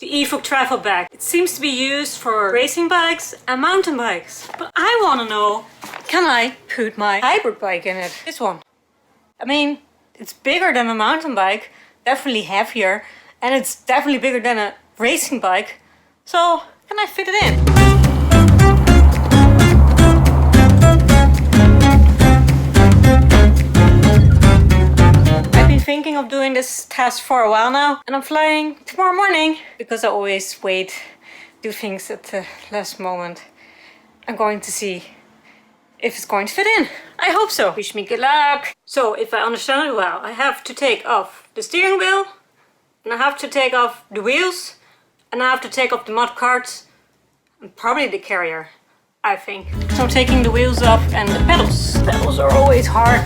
The Evoc travel bag. It seems to be used for racing bikes and mountain bikes. But I want to know, can I put my hybrid bike in it? This one. I mean, it's bigger than a mountain bike, definitely heavier, and it's definitely bigger than a racing bike. So, can I fit it in? Thinking of doing this test for a while now, and I'm flying tomorrow morning because I always do things at the last moment. I'm going to see if it's going to fit in. I hope so. Wish me good luck. So if I understand it well, I have to take off the steering wheel, and I have to take off the wheels, and I have to take off the mud carts and probably the carrier, I think. So I'm taking the wheels off and the pedals. Pedals are always hard.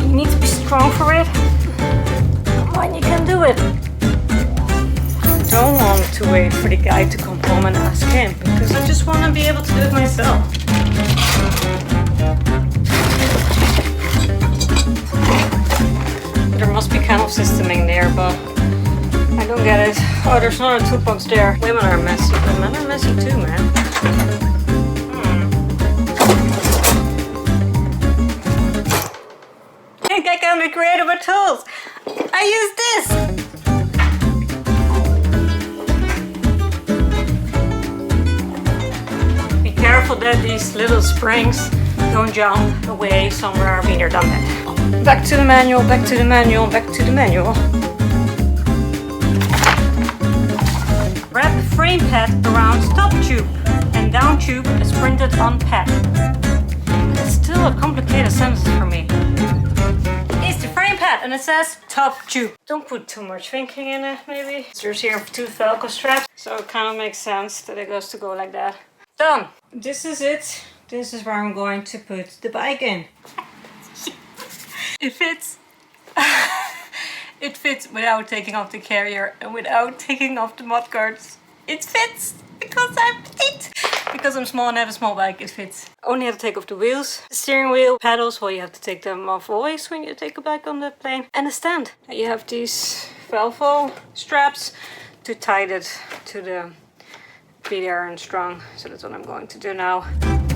You need to be strong for it. When you can do it. I don't want to wait for the guy to come home and ask him, because I just want to be able to do it myself. There must be kind of system in there, but I don't get it. Oh, there's not a toolbox there. Women are messy, but men are messy too, man. I can be creative with tools. I use this. Be careful that these little springs don't jump away somewhere. Been there, done that. Back to the manual, back to the manual, back to the manual. Wrap the frame pad around top tube and down tube is printed on pad. It's still a complicated sentence for me. And it says top tube. Don't put too much thinking in it, maybe. There's here 2 Velcro straps, so it kind of makes sense that it goes to go like that. Done. This is it. This is where I'm going to put the bike in. It fits. It fits without taking off the carrier and without taking off the mud guards. It fits because I'm petite. Because I'm small and have a small bike, it fits. Only have to take off the wheels, the steering wheel, pedals, well you have to take them off always when you take a bike on the plane. And the stand. And you have these Velcro straps to tie it to the be there and strong. So that's what I'm going to do now. And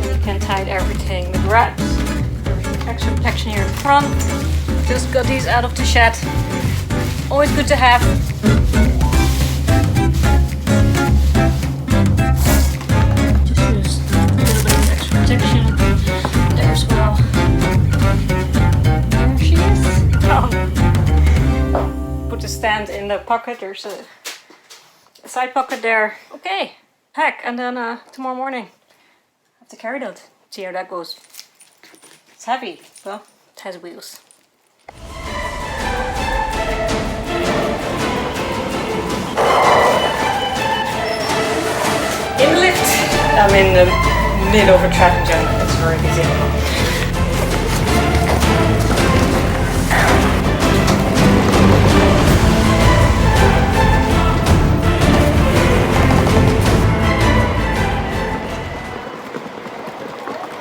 you can tie everything with wraps. Extra protection here in front. Just got these out of the shed. Always good to have. Just use a little bit of extra protection there as well. There she is. Oh. Put the stand in the pocket. There's a side pocket there. Okay, pack, and then tomorrow morning I have to carry that. See how that goes. It's heavy, well, it has wheels. In the lift. I'm in the middle of a traffic jam. It's very busy.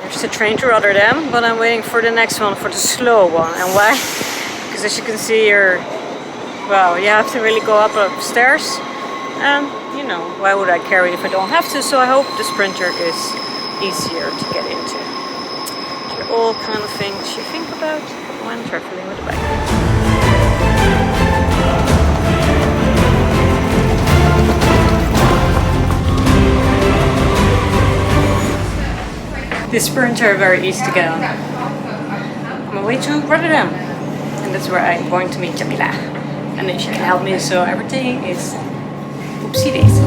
There's the train to Rotterdam, but I'm waiting for the next one, for the slow one. And why? Because as you can see here, well, you have to really go up upstairs. And you know, why would I carry if I don't have to? So I hope the Sprinter is easier to get into. They're all kind of things you think about when traveling with a bike. This Sprinter are very easy to get on. On my way to Rotterdam. And that's where I'm going to meet Jamila. And then she can help me, so everything is oopsie daisy.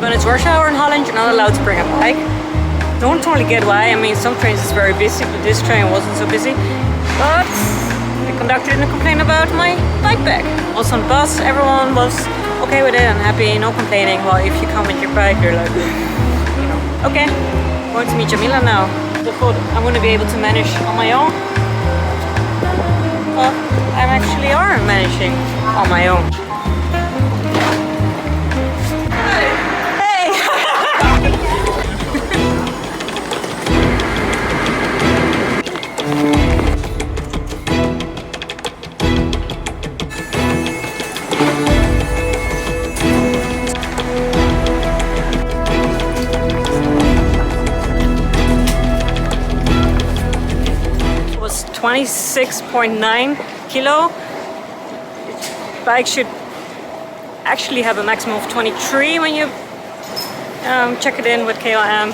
When it's rush hour in Holland, you're not allowed to bring a bike. Don't totally get why. I mean, some trains is very busy, but this train wasn't so busy. But the conductor didn't complain about my bike bag. Also on the bus, everyone was okay with it and happy, no complaining. Well, if you come with your bike, you're like, you know, okay. Going to meet Jamila now. I thought I'm going to be able to manage on my own. Well, I actually are managing on my own. 26.9 kilo. Bike should actually have a maximum of 23 when you check it in with KLM.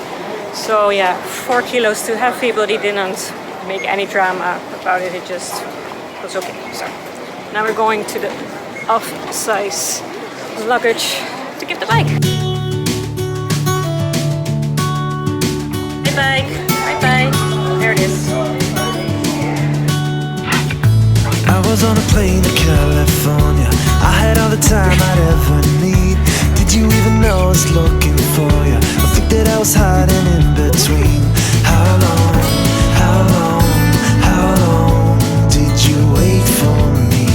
So yeah, 4 kilos too heavy, but he didn't make any drama about it. It just was okay. So now we're going to the off-size luggage to give the bike. Hey bike, bye bye. There it is. I was on a plane to California. I had all the time I'd ever need. Did you even know I was looking for you? I think that I was hiding in between. How long, how long, how long did you wait for me?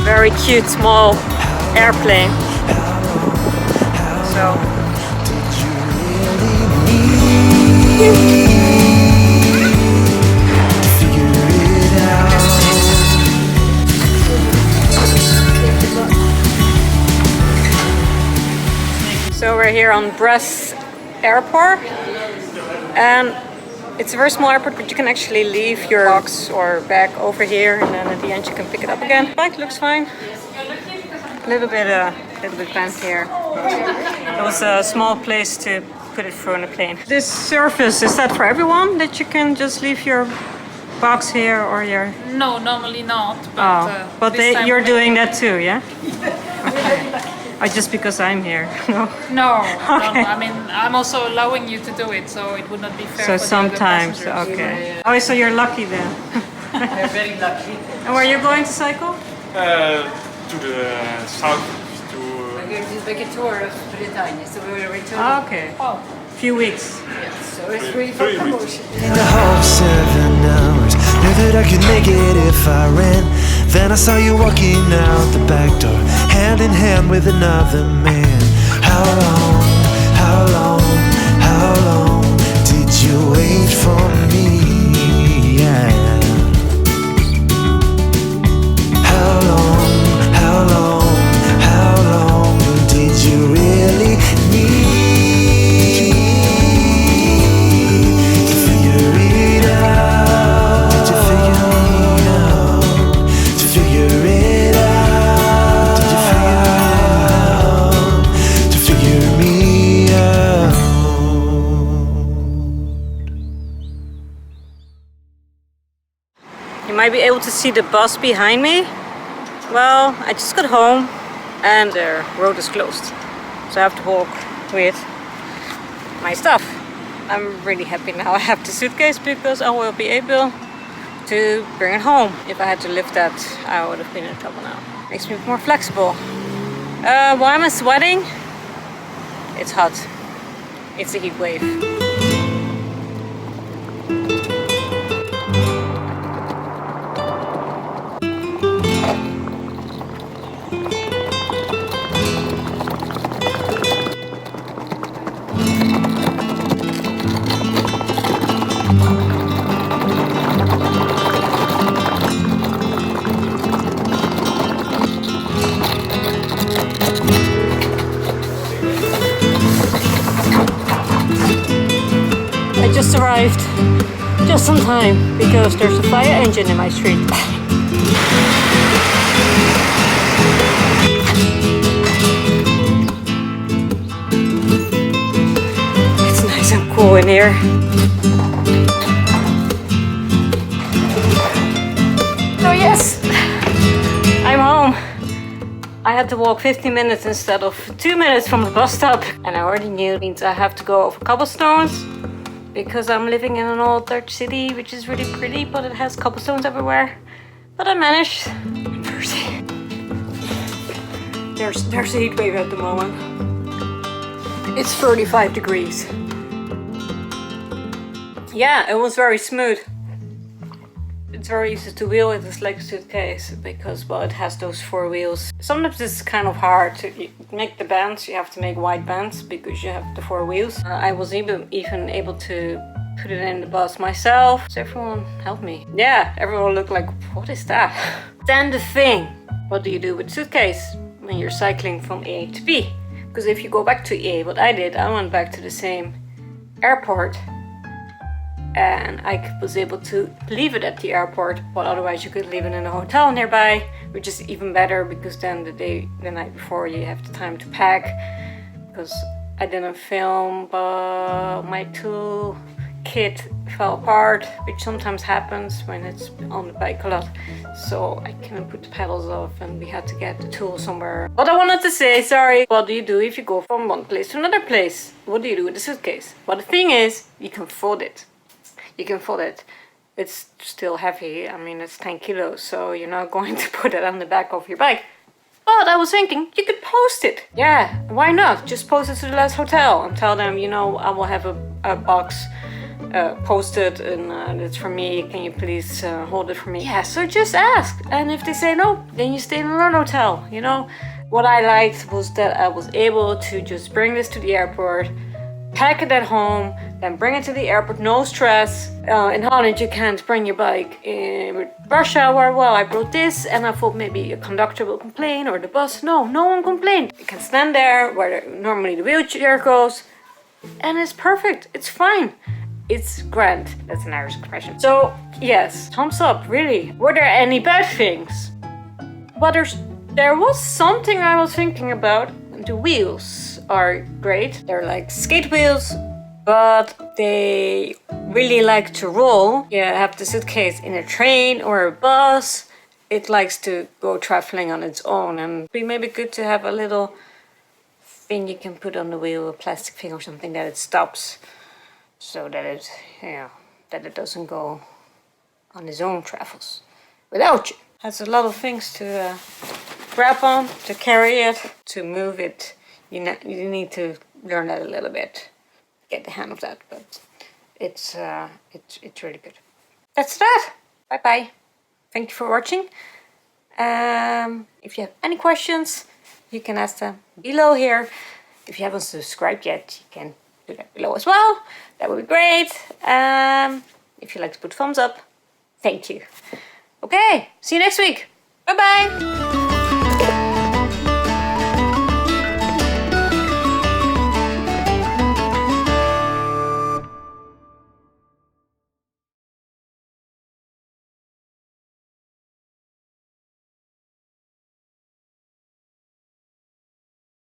Very cute small airplane. So Did you really need to figure it out? So we're here on Brest Airport, and it's a very small airport, but you can actually leave your box or bag over here, and then at the end you can pick it up again. Bike looks fine. A little bit bent here. It was a small place to put it through on a plane. This surface, is that for everyone? That you can just leave your box here or your... No, normally not. But, but this time you're doing that too, yeah? Okay. Oh, just because I'm here? No. No, Okay. no. I mean, I'm also allowing you to do it, so it would not be fair. So for sometimes, the other passengers. okay. Oh, so you're lucky then. We're very lucky. And where are you going to cycle? To the south, to We're going to make a tour of Brittany, so we will return. Ah, okay. Oh, Few weeks. Yes, so it's really for 3 weeks. promotion. In the whole 7 hours, knew that I could make it if I ran. Then I saw you walking out the back door, hand in hand with another man. How long, how long, how long did you wait for me? Yeah. How long, how long, how long did you really need to figure it out? To figure it out. To figure it out. Did you figure it out? To figure me out. You might be able to see the bus behind me. Well, I just got home and the road is closed. So I have to walk with my stuff. I'm really happy now I have the suitcase because I will be able to bring it home. If I had to lift that, I would have been in trouble now. Makes me more flexible. Why am I sweating? It's hot. It's a heat wave. I just arrived just on time because there's a fire engine in my street. It's nice and cool in here. Oh yes, I'm home. I had to walk 15 minutes instead of 2 minutes from the bus stop, and I already knew it means I have to go over cobblestones because I'm living in an old Dutch city which is really pretty, but it has cobblestones everywhere. But I managed. I'm thirsty. There's a heat wave at the moment. It's 35 degrees. Yeah, it was very smooth. It's very easy to wheel it. It's like a suitcase because, well, it has those 4 wheels. Sometimes it's kind of hard to make the bends. You have to make wide bends because you have the 4 wheels. I was even able to put it in the bus myself. So everyone helped me. Yeah, everyone looked like, what is that? Then the thing, what do you do with suitcase when you're cycling from A to B? Because if you go back to A, what I did, I went back to the same airport. and I was able to leave it at the airport, but otherwise you could leave it in a hotel nearby, which is even better because then the night before you have the time to pack. Because I didn't film, but my tool kit fell apart, which sometimes happens when it's on the bike a lot, so I couldn't put the pedals off and we had to get the tool somewhere. But I wanted to say, sorry, what do you do if you go from one place to another place? What do you do with the suitcase? Well, the thing is, you can fold it. You can fold it. It's still heavy. I mean, it's 10 kilos, so you're not going to put it on the back of your bike. But I was thinking, you could post it. Yeah, why not? Just post it to the last hotel and tell them, you know, I will have a box posted and it's for me. Can you please hold it for me? Yeah, so just ask. And if they say no, then you stay in another hotel, you know? What I liked was that I was able to just bring this to the airport, pack it at home, then bring it to the airport, no stress. In Holland, you can't bring your bike in rush hour. Well, I brought this and I thought maybe a conductor will complain or the bus. No one complained. You can stand there where normally the wheelchair goes and it's perfect. It's fine. It's grand. That's an Irish expression. So, yes, thumbs up, really. Were there any bad things? Well, there was something I was thinking about. The wheels are great. They're like skate wheels, but they really like to roll. You have the suitcase in a train or a bus. It likes to go traveling on its own, and it'd be maybe good to have a little thing you can put on the wheel, a plastic thing or something that it stops, so that it, that it doesn't go on its own travels without you. Has a lot of things to grab on, to carry it, to move it. You need to learn that a little bit, get the hang of that, but it's really good. That's that. Bye bye. Thank you for watching. If you have any questions, you can ask them below here. If you haven't subscribed yet, you can do that below as well. That would be great. If you like to put thumbs up, thank you. Okay, see you next week. Bye bye.